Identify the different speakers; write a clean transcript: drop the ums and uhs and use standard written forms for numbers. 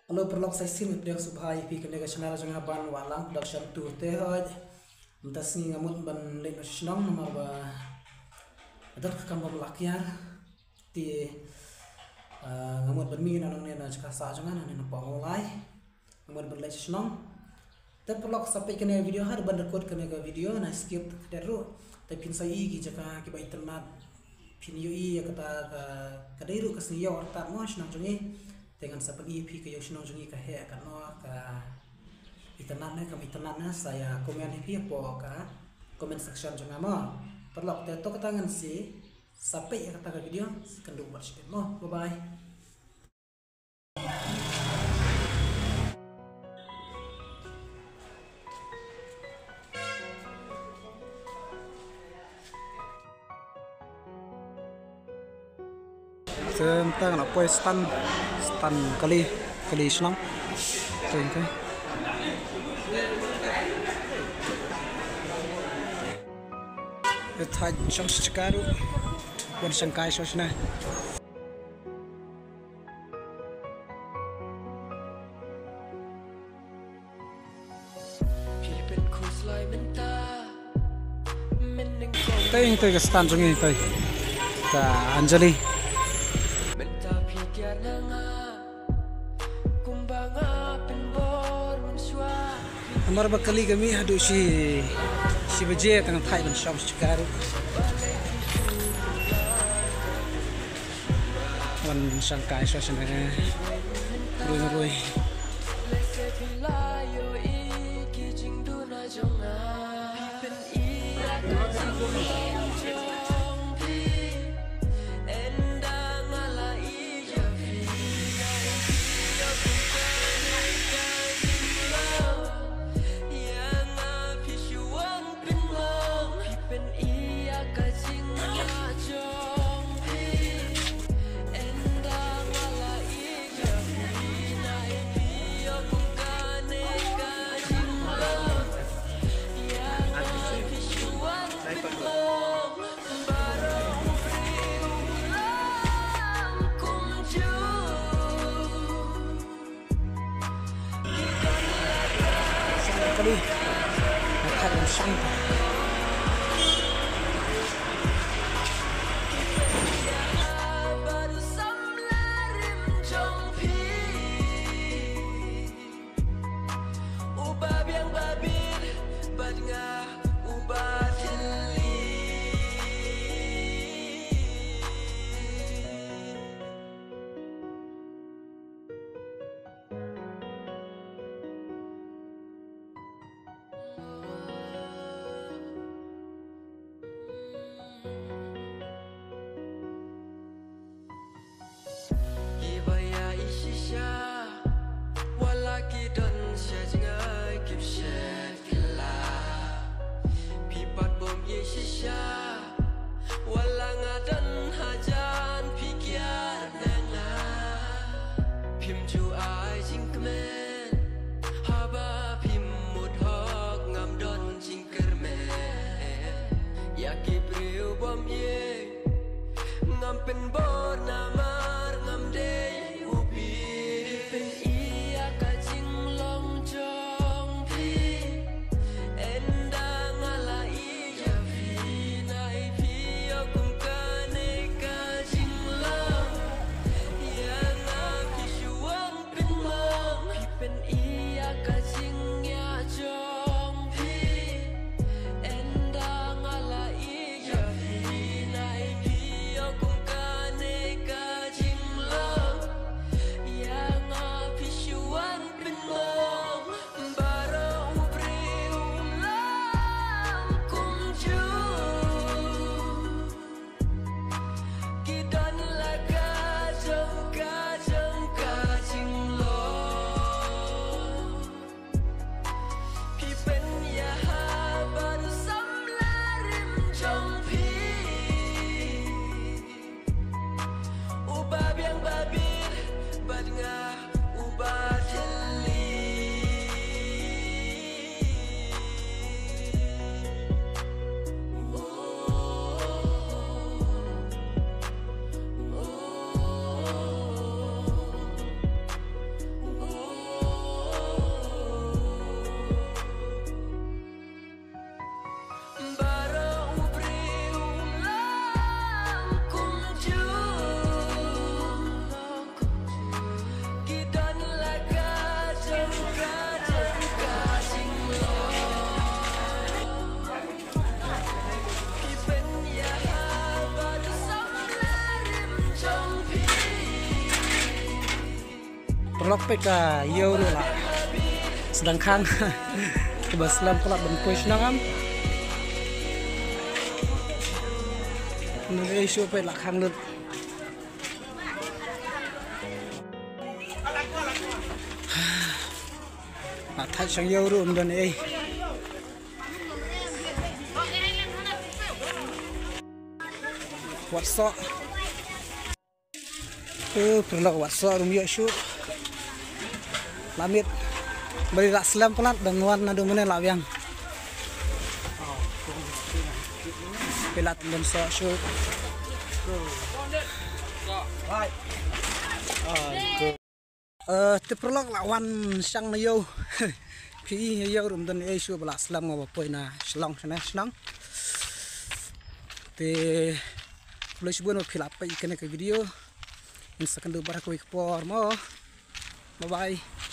Speaker 1: Halo perlok saya sim dia subhai pi kene ga channel janga ban walang production tu te hoj entas ni ngamut ban le snong nomor ba adat kam ba lakyar ti ngamut ban mi nanong ne na chaka sa janga na pa olai ngamut ban le snong te perlok sampai kene video har ban record kene ga video na skip teru te pin sai gi jaka ki ba internet pin yu i kata ka dairu ka siyo ta mo snong jongi dengan seperti EP ke Yoshino jungi ke he kan no ke internet saya komen EP apa ka komen section junga mo perlu teto ketangan si sampai ya kata video kendung bersih mo bye bye. Tentang apa stand kali senang okay. Itu hanya sekarang bukan sangkai sosna Teng ke stand jungi tai ka Anjali Amar bakali kami hadu si baje tengah Thailand shop sekarang. Wan sangkai suasana rui. Kali makan yang santai.
Speaker 2: Ngam bor namar ngam day ubi pen iya kajing long jong pi endang ala iya pi nai pi akum kane kajing long ya ngapi shuang pen long pi pen iya kajing ya jong pi endang ala iya pi nai pi akum
Speaker 1: perlok peka yo lah sedangkan kebesaran pelak dan kuis nangam nunggu isu pe lah kang lut thạch sang yo rum dan WhatsApp perlu WhatsApp rum yo shu lamit beri rak selam pelat dan warna domene lawyang pelat dan so shu terperlok lawan sang na yo pi yo rum dan shu bela selam ngapa poina selong sana senang te boleh sebut mau filap ikan ke video Instagram do para ko ikpor mo bye bye